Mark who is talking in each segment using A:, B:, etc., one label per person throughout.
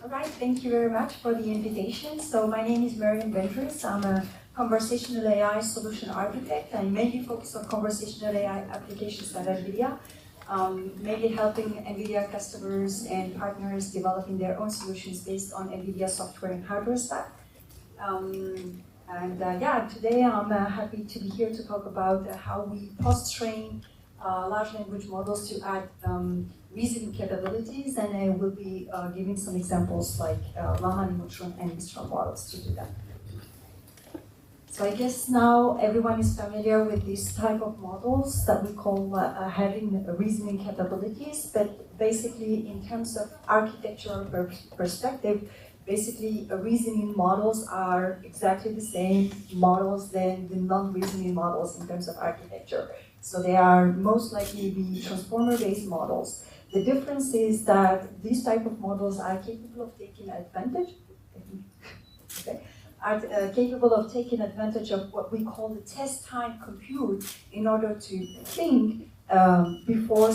A: All right, thank you very much for the invitation. So my name is Meriem Bendris. I'm a conversational AI solution architect. I mainly focus on conversational AI applications at NVIDIA, mainly helping NVIDIA customers and partners developing their own solutions based on NVIDIA software and hardware stack. Today I'm happy to be here to talk about how we post-train large language models to add reasoning capabilities, and I will be giving some examples like Llama, Neutron, and Mistral models to do that. So I guess now everyone is familiar with this type of models that we call having reasoning capabilities, but basically in terms of architectural perspective, basically reasoning models are exactly the same models than the non-reasoning models in terms of architecture. So they are most likely be transformer-based models. The difference is that these type of models are capable of taking advantage, capable of taking advantage of what we call the test time compute in order to think before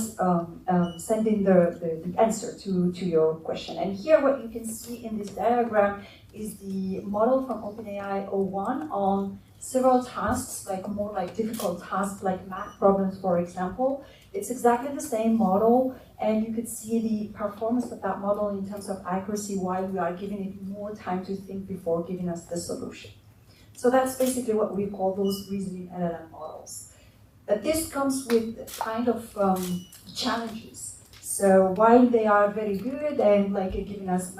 A: sending the answer to your question. And here what you can see in this diagram is the model from OpenAI 01 on several tasks, like more like difficult tasks like math problems, for example. It's exactly the same model, and you could see the performance of that model in terms of accuracy while we are giving it more time to think before giving us the solution. So that's basically what we call those reasoning LLM models. But this comes with kind of challenges. So while they are very good and like giving us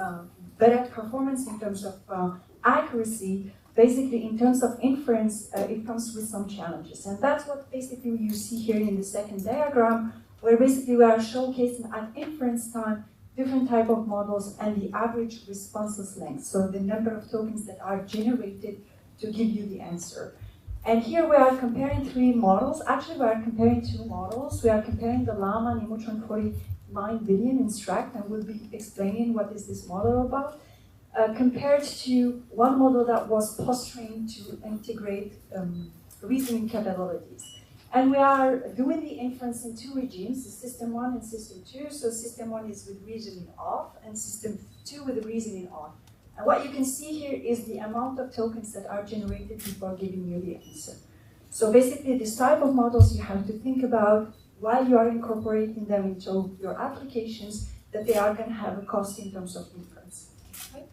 A: better performance in terms of accuracy, basically in terms of inference, it comes with some challenges. And that's what basically you see here in the second diagram, where basically we are showcasing at inference time different type of models and the average responses length. So the number of tokens that are generated to give you the answer. And here we are comparing three models. Actually, we are comparing two models. We are comparing the Llama Neutron 49 billion instruct, and we'll be explaining what is this model about, compared to one model that was post-trained to integrate reasoning capabilities. And we are doing the inference in two regimes, system 1 and system 2. So system 1 is with reasoning off, and system 2 with the reasoning on. And what you can see here is the amount of tokens that are generated before giving you the answer. So basically, this type of models you have to think about while you are incorporating them into your applications, that they are going to have a cost in terms of inference. Right?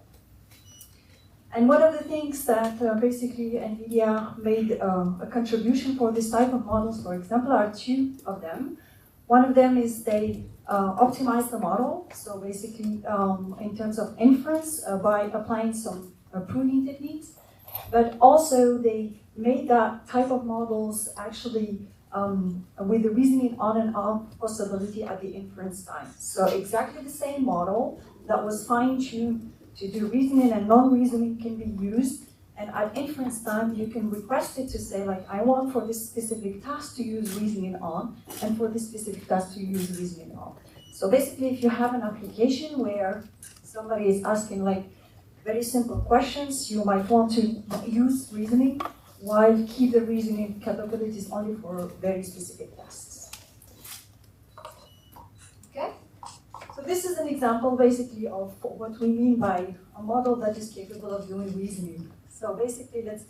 A: And one of the things that basically NVIDIA made a contribution for this type of models, for example, are two of them. One of them is they optimize the model, so basically in terms of inference by applying some pruning techniques, but also they made that type of models actually with the reasoning on and off possibility at the inference time. So exactly the same model that was fine-tuned to do reasoning and non-reasoning can be used, and at inference time you can request it to say, like, I want for this specific task to use reasoning on, and for this specific task to use reasoning on. So basically, if you have an application where somebody is asking like very simple questions, you might want to use reasoning while keep the reasoning capabilities only for very specific tasks. Okay? So this is an example basically of what we mean by a model that is capable of doing reasoning. So basically, let's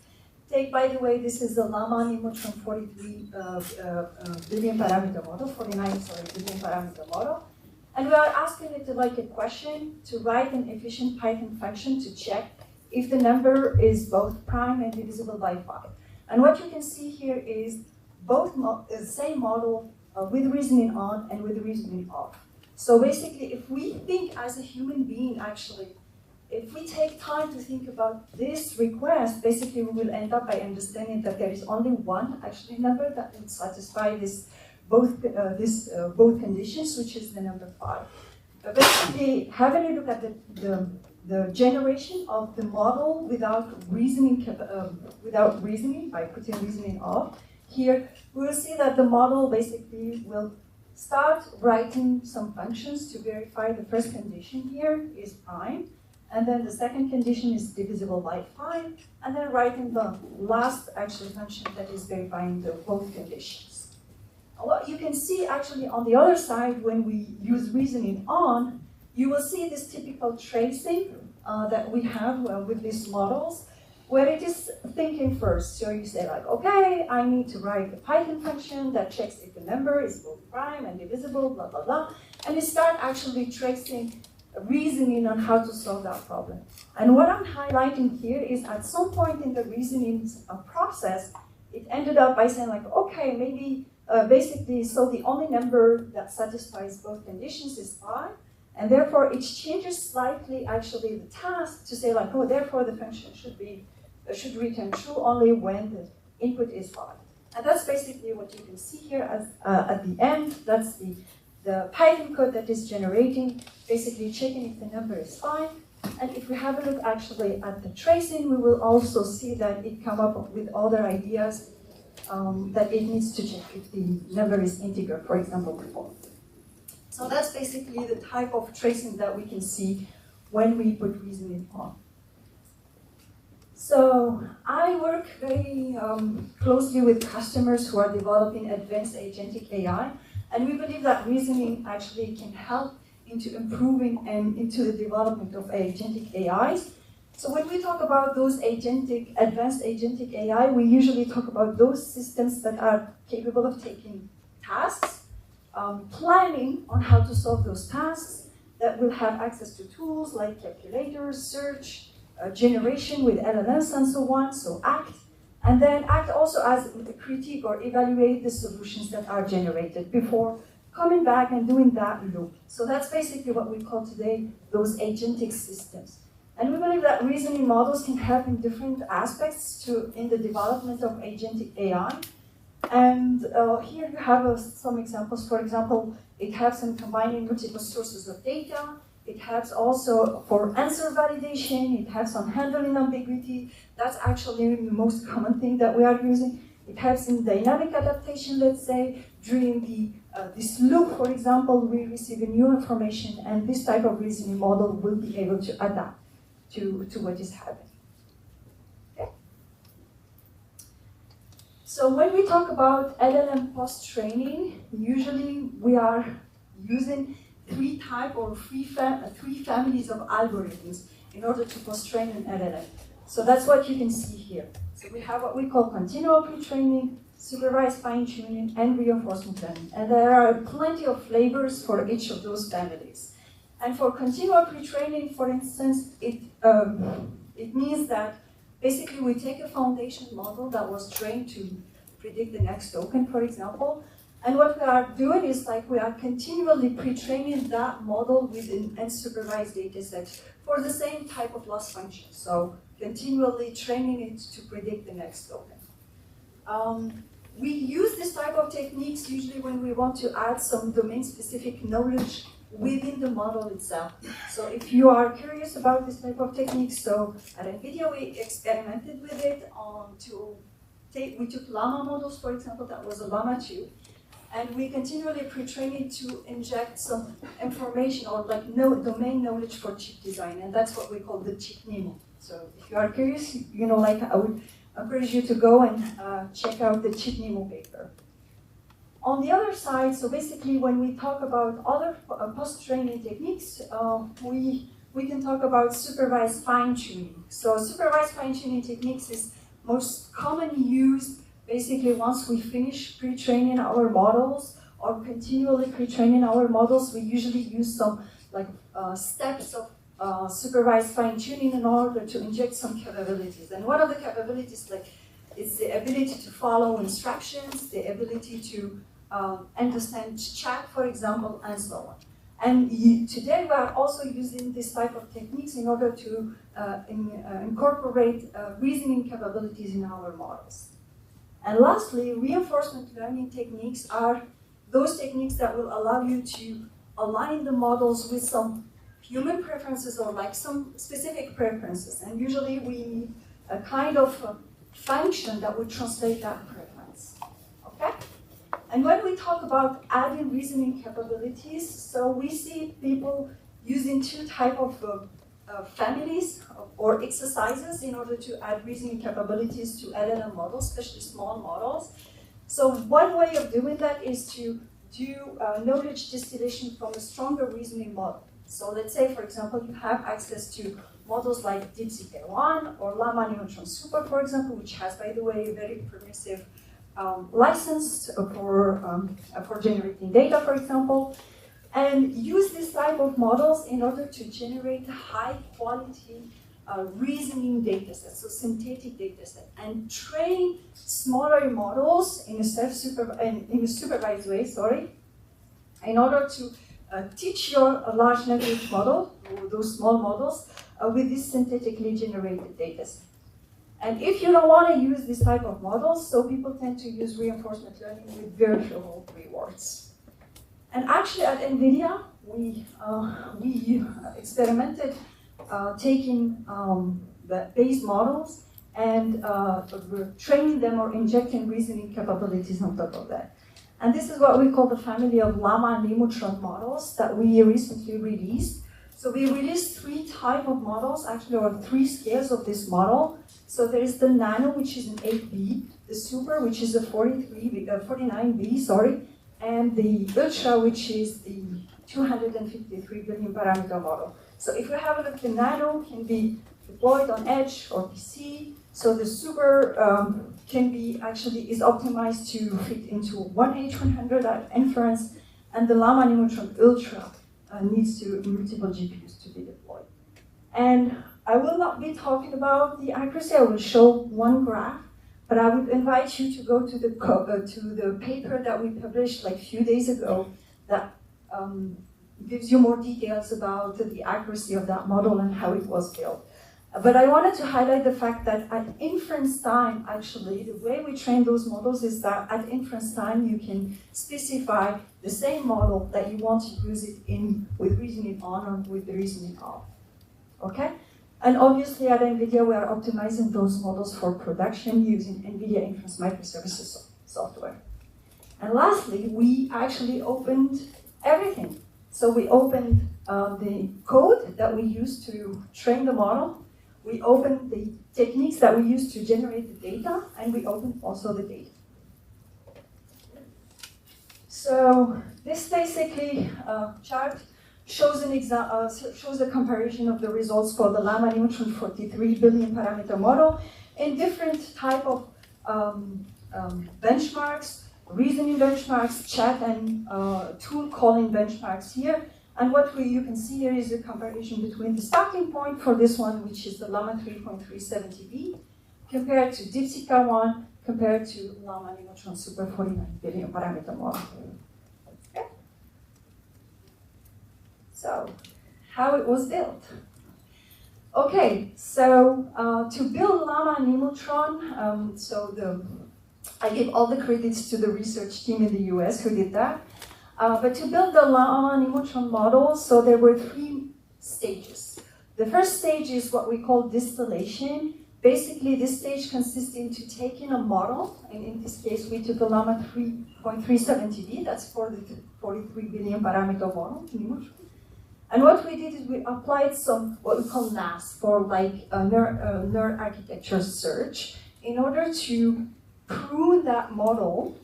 A: take, by the way, this is the Llama Neutron 43 billion parameter model, 49 billion parameter model. And we are asking it to like a question to write an efficient Python function to check if the number is both prime and divisible by 5. And what you can see here is both the same model with reasoning on and with reasoning off. So basically, if we think as a human being, actually, if we take time to think about this request, basically we will end up by understanding that there is only one actually number that will satisfy this both conditions, which is the number 5. Basically, having a look at the generation of the model without reasoning by putting reasoning off, here we will see that the model basically will start writing some functions to verify the first condition here is prime, and then the second condition is divisible by 5, and then writing the last actual function that is verifying the both conditions. What you can see actually on the other side, when we use reasoning on, you will see this typical tracing that we have with these models, where it is thinking first. So you say like, okay, I need to write a Python function that checks if the number is both prime and divisible, blah, blah, blah. And you start actually tracing, reasoning on how to solve that problem. And what I'm highlighting here is at some point in the reasoning process, it ended up by saying like, okay, maybe basically, so the only number that satisfies both conditions is 5. And therefore, it changes slightly actually the task to say like, oh, therefore the function should return true only when the input is 5. And that's basically what you can see here as, at the end. That's the Python code that is generating, basically checking if the number is 5. And if we have a look actually at the tracing, we will also see that it come up with other ideas that it needs to check if the number is integer, for example, before. So that's basically the type of tracing that we can see when we put reasoning on. So I work very closely with customers who are developing advanced agentic AI, and we believe that reasoning actually can help into improving and into the development of agentic AIs. So when we talk about those advanced agentic AI, we usually talk about those systems that are capable of taking tasks, planning on how to solve those tasks, that will have access to tools like calculators, search, generation with LLMs and so on, so act, and then act also as a critique or evaluate the solutions that are generated before coming back and doing that loop. So that's basically what we call today those agentic systems. And we believe that reasoning models can help in different aspects in the development of agentic AI. And here you have some examples. For example, it helps in combining multiple sources of data. It helps also for answer validation. It helps on handling ambiguity. That's actually the most common thing that we are using. It helps in dynamic adaptation, let's say, during this loop, for example, we receive a new information, and this type of reasoning model will be able to adapt to what is happening. So when we talk about LLM post-training, usually we are using three families of algorithms in order to post-train an LLM. So that's what you can see here. So we have what we call continual pre-training, supervised fine-tuning, and reinforcement learning. And there are plenty of flavors for each of those families. And for continual pre-training, for instance, it means that basically we take a foundation model that was trained to predict the next token, for example, and what we are doing is like we are continually pre-training that model with an unsupervised data set for the same type of loss function. So continually training it to predict the next token. We use this type of techniques usually when we want to add some domain-specific knowledge within the model itself. So if you are curious about this type of techniques, so at NVIDIA we experimented with it we took llama models, for example, that was a llama 2, and we continually pre-train it to inject some information or like domain knowledge for chip design, and that's what we call the chip NEMO. So if you are curious, like I would encourage you to go and check out the chip NEMO paper. On the other side, so basically when we talk about other post-training techniques, we can talk about supervised fine-tuning. So supervised fine-tuning techniques is most commonly used basically once we finish pre-training our models or continually pre-training our models. We usually use some steps of supervised fine-tuning in order to inject some capabilities. And one of the capabilities is the ability to follow instructions, the ability to understand chat, for example, and so on. And today we are also using this type of techniques in order to incorporate reasoning capabilities in our models. And lastly, reinforcement learning techniques are those techniques that will allow you to align the models with some human preferences or like some specific preferences. And usually we need a kind of function that would translate that preference. Okay? And when we talk about adding reasoning capabilities, so we see people using two types of families or exercises in order to add reasoning capabilities to LLM models, especially small models. So one way of doing that is to do knowledge distillation from a stronger reasoning model. So let's say, for example, you have access to models like DeepSeek-1 or Llama Neutron Super, for example, which has, by the way, a very permissive license for generating data, for example, and use this type of models in order to generate high-quality reasoning data sets, so synthetic data set, and train smaller models in a supervised way, in order to teach your large language model, those small models, with this synthetically generated data set. And if you don't want to use this type of models, so people tend to use reinforcement learning with virtual rewards. And actually at NVIDIA, we experimented taking the base models and training them or injecting reasoning capabilities on top of that. And this is what we call the family of Llama and Neutron models that we recently released. So we released 3 types of models, actually, or 3 scales of this model. So there is the Nano, which is an 8B, the Super, which is a 49B, and the Ultra, which is the 253 billion parameter model. So if you have a look, the Nano can be deployed on edge or PC. So the Super can be is optimized to fit into 1H100 inference, and the Llama Neutron Ultra needs multiple GPUs to be deployed. And I will not be talking about the accuracy. I will show one graph, but I would invite you to go to the paper that we published like a few days ago that gives you more details about the accuracy of that model and how it was built. But I wanted to highlight the fact that at inference time, actually, the way we train those models is that at inference time, you can specify the same model that you want to use it in with reasoning on or with the reasoning off. Okay? And obviously at NVIDIA, we are optimizing those models for production using NVIDIA Inference Microservices software. And lastly, we actually opened everything. So we opened the code that we use to train the model. We opened the techniques that we use to generate the data, and we opened also the data. So this basically chart shows shows a comparison of the results for the Llama Neutron 43 billion parameter model in different type of benchmarks, reasoning benchmarks, chat and tool calling benchmarks here. And what you can see here is a comparison between the starting point for this one, which is the Llama 3.370B, compared to DeepSeek-1, compared to Llama Neutron Super 49 billion parameter model. Okay. So, how it was built. Okay, so to build Llama Neutron, I give all the credits to the research team in the US who did that. But to build the Llama Neutron model, so there were 3 stages. The first stage is what we call distillation. Basically, this stage consists into taking a model, and in this case, we took a Llama 3.370B, that's for the 43 billion parameter model, Neutron. And what we did is we applied some, what we call NAS, for like neural architecture search, in order to prune that model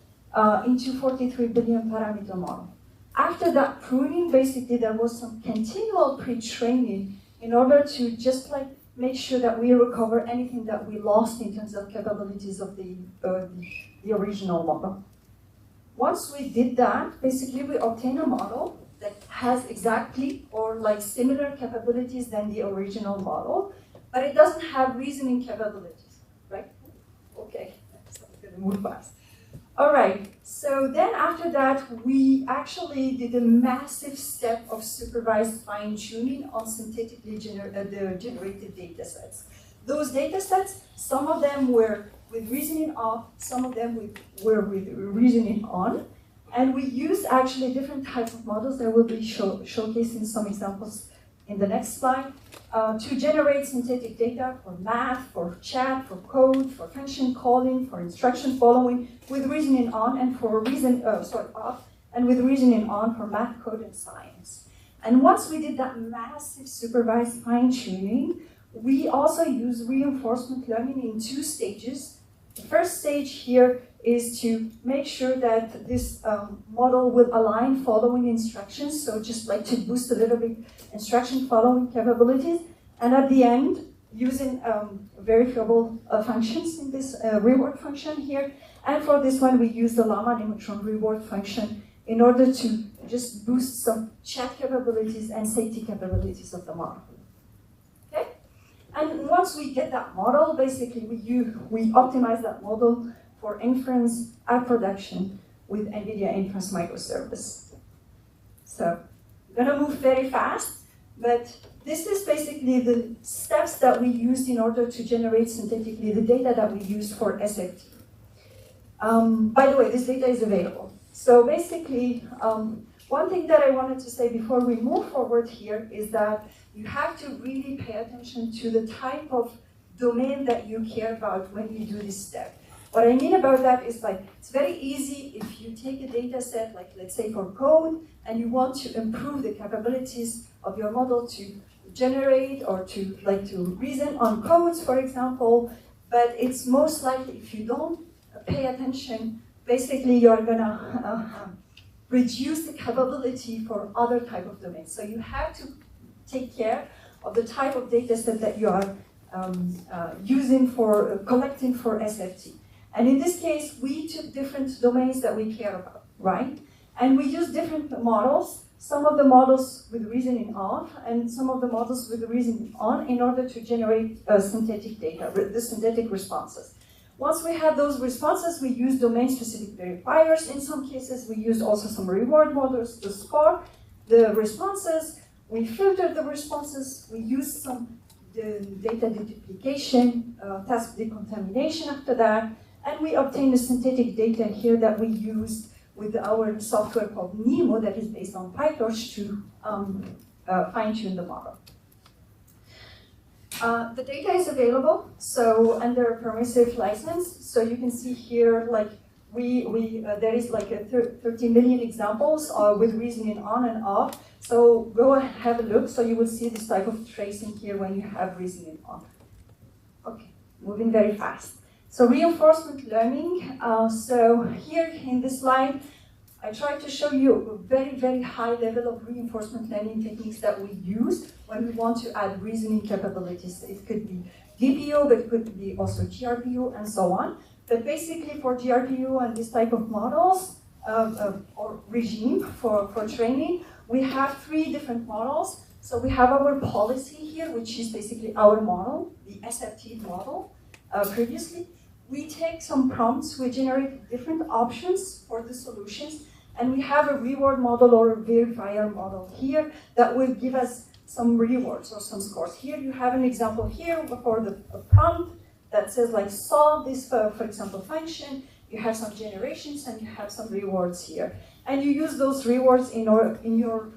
A: into 43 billion parameter model. After that pruning, basically there was some continual pre-training in order to just like make sure that we recover anything that we lost in terms of capabilities of the original model. Once we did that, basically we obtained a model that has exactly or like similar capabilities than the original model, but it doesn't have reasoning capabilities, right? Okay, so I'm gonna move fast. All right, so then after that, we actually did a massive step of supervised fine-tuning on synthetically generated data sets. Those data sets, some of them were with reasoning off, some of them were with reasoning on, and we used actually different types of models that will be showcasing some examples in the next slide, to generate synthetic data for math, for chat, for code, for function calling, for instruction following, with reasoning on and for off, and with reasoning on for math, code, and science. And once we did that massive supervised fine-tuning, we also use reinforcement learning in 2 stages. The first stage here is to make sure that this model will align following instructions, so just like to boost a little bit instruction following capabilities, and at the end, using verifiable functions in this reward function here, and for this one we use the llama neutron reward function in order to just boost some chat capabilities and safety capabilities of the model. Okay? And once we get that model, basically we optimize that model for inference at production with NVIDIA Inference Microservice. So I'm gonna move very fast, but this is basically the steps that we used in order to generate synthetically the data that we used for SFT. By the way, this data is available. So basically, one thing that I wanted to say before we move forward here is that you have to really pay attention to the type of domain that you care about when you do this step. What I mean about that is like, it's very easy if you take a data set, like let's say for code, and you want to improve the capabilities of your model to generate or to reason on codes, for example, but it's most likely if you don't pay attention, basically you're gonna reduce the capability for other type of domains. So you have to take care of the type of data set that you are using for collecting for SFT. And in this case, we took different domains that we care about, right? And we use different models, some of the models with reasoning off, and some of the models with reasoning on in order to generate synthetic data, the synthetic responses. Once we have those responses, we use domain-specific verifiers. In some cases, we use also some reward models to score the responses. We filter the responses. We use some data deduplication, task decontamination after that. And we obtain the synthetic data here that we use with our software called NEMO that is based on PyTorch to fine-tune the model. The data is available, so under permissive license. So you can see here, like there is like 30 million examples with reasoning on and off. So go and have a look. So you will see this type of tracing here when you have reasoning on. Okay, moving very fast. So reinforcement learning. So here in this slide, I tried to show you a very, very high level of reinforcement learning techniques that we use when we want to add reasoning capabilities. It could be DPU, but it could be also GRPU and so on. But basically for GRPU and this type of models or regime for training, we have 3 different models. So we have our policy here, which is basically our model, the SFT model previously. We take some prompts, we generate different options for the solutions, and we have a reward model or a verifier model here that will give us some rewards or some scores. Here you have an example here for the prompt that says like solve this, for example, function. You have some generations and you have some rewards here. And you use those rewards in your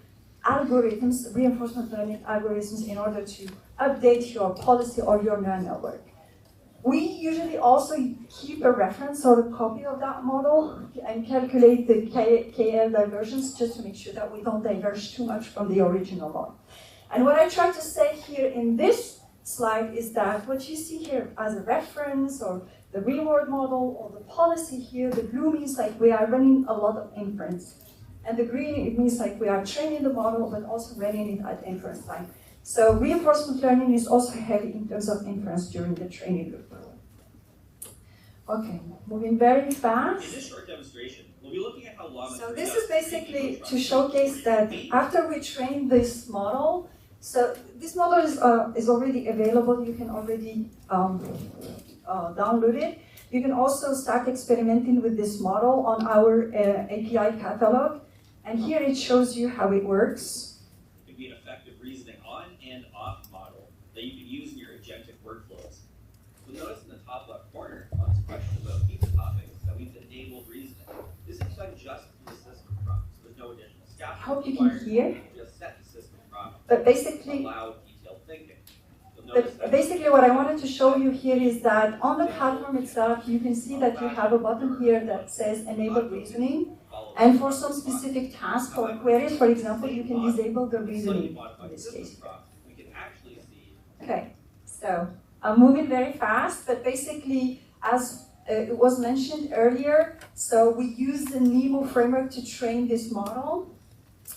A: algorithms, reinforcement learning algorithms, in order to update your policy or your neural network. We usually also keep a reference or a copy of that model and calculate the KL divergence just to make sure that we don't diverge too much from the original model. And what I try to say here in this slide is that what you see here as a reference or the reward model or the policy here, the blue means like we are running a lot of inference. And the green, it means like we are training the model but also running it at inference time. So reinforcement learning is also heavy in terms of inference during the training loop. Okay, moving very fast.
B: In this short demonstration, we'll be looking at how llama.
A: So this is basically to showcase that after we train this model, so this model is already available. You can already download it. You can also start experimenting with this model on our API catalog. And here it shows you how it works.
B: It can be an effective reasoning on and off model that you can use in your agentic workflows. You'll notice in the top left corner on this question about pizza toppings that we've enabled reasoning. This is done just through the system prompt, so there's no additional
A: I
B: scaffolding.
A: hope you can hear.
B: Just set the system prompt.
A: But basically,
B: allow detailed thinking.
A: But basically what I wanted to show you here is that on the platform itself, you can see that you have a button here that says enable reasoning. And for some specific tasks or queries, for example, you can disable the reasoning in this case. Okay, so I'm moving very fast, but basically as it was mentioned earlier. So we use the NEMO framework to train this model.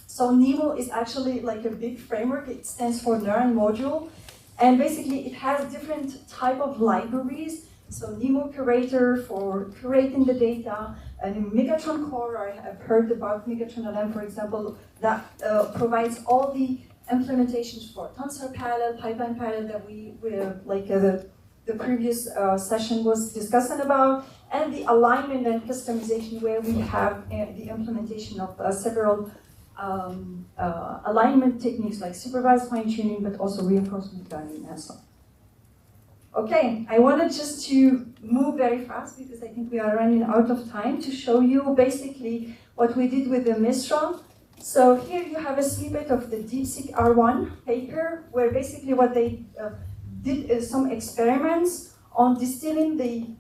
A: So NEMO is actually like a big framework. It stands for Neuron Module. And basically it has different type of libraries. So NEMO Curator for curating the data, and Megatron Core, I have heard about Megatron LM, for example, that provides all the implementations for tensor parallel, pipeline parallel that the previous session was discussing about, and the alignment and customization where we have the implementation of several alignment techniques like supervised fine-tuning, but also reinforcement learning and so on. Okay, I wanted just to move very fast because I think we are running out of time to show you basically what we did with the Mistral. So here you have a snippet of the DeepSeek R1 paper where basically what they did is some experiments on distilling the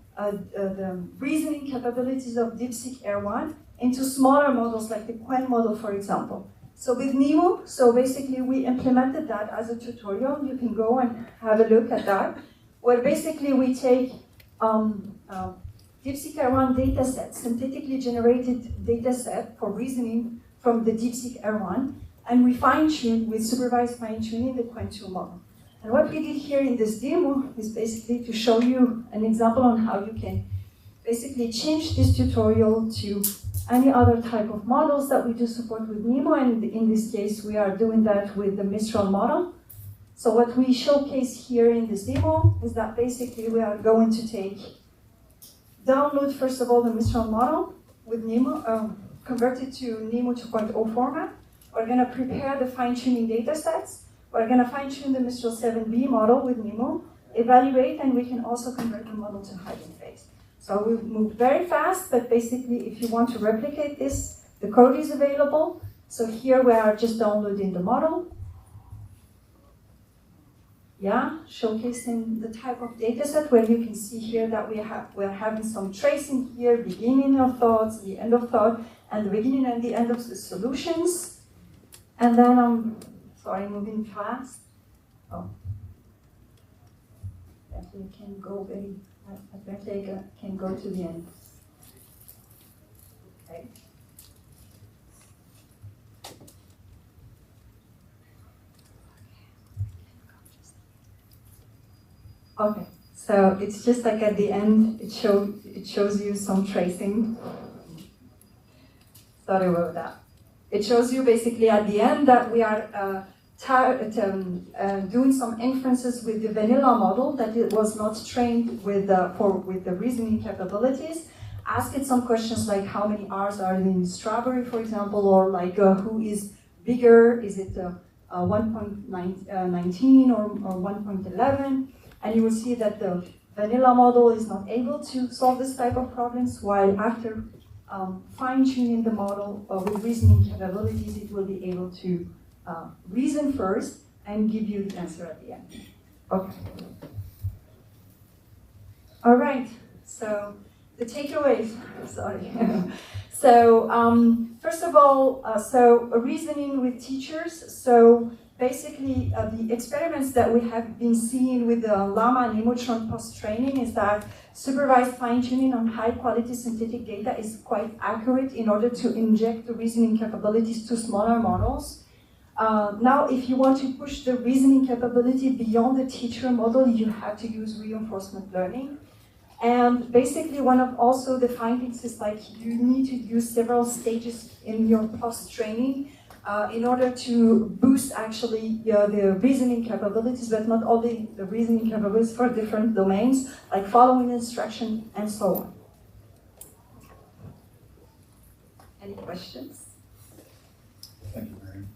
A: reasoning capabilities of DeepSeek R1 into smaller models like the Quen model, for example. So with NEMO, so basically we implemented that as a tutorial. You can go and have a look at that, where basically we take DeepSeek R1 dataset, synthetically generated dataset for reasoning from the DeepSeek R1, and we fine-tune with supervised fine-tuning the Quen2 model. And what we did here in this demo is basically to show you an example on how you can basically change this tutorial to any other type of models that we do support with NEMO, and in this case we are doing that with the Mistral model. So what we showcase here in this demo is that basically we are going to download first of all the Mistral model with NEMO, convert it to NEMO 2.0 format. We're going to prepare the fine-tuning data sets. We're going to fine-tune the Mistral 7B model with NEMO, evaluate, and we can also convert the model to hiding phase. So we've moved very fast, but basically if you want to replicate this, the code is available. So here we are just downloading the model. Yeah, showcasing the type of data set where you can see here that we're having some tracing here, beginning of thoughts, the end of thought, and the beginning and the end of the solutions. And then moving fast. Oh, actually can go can go to the end. Okay. Okay, so it's just like at the end, it shows you some tracing. Sorry about that. It shows you basically at the end that we are doing some inferences with the vanilla model that it was not trained with the reasoning capabilities. Ask it some questions like how many R's are in strawberry, for example, or like who is bigger? Is it 1.19 or 1.11? And you will see that the vanilla model is not able to solve this type of problems, while after fine-tuning the model with reasoning capabilities, it will be able to reason first and give you the answer at the end. Okay. All right, so the takeaways, sorry. So first of all, reasoning with teachers. So basically, the experiments that we have been seeing with the Llama and Nemotron post-training is that supervised fine-tuning on high-quality synthetic data is quite accurate in order to inject the reasoning capabilities to smaller models. Now, if you want to push the reasoning capability beyond the teacher model, you have to use reinforcement learning. And basically, one of also the findings is like you need to use several stages in your post-training in order to boost actually the reasoning capabilities, but not only the reasoning capabilities for different domains, like following instruction and so on. Any questions?
C: Thank you, Meriem.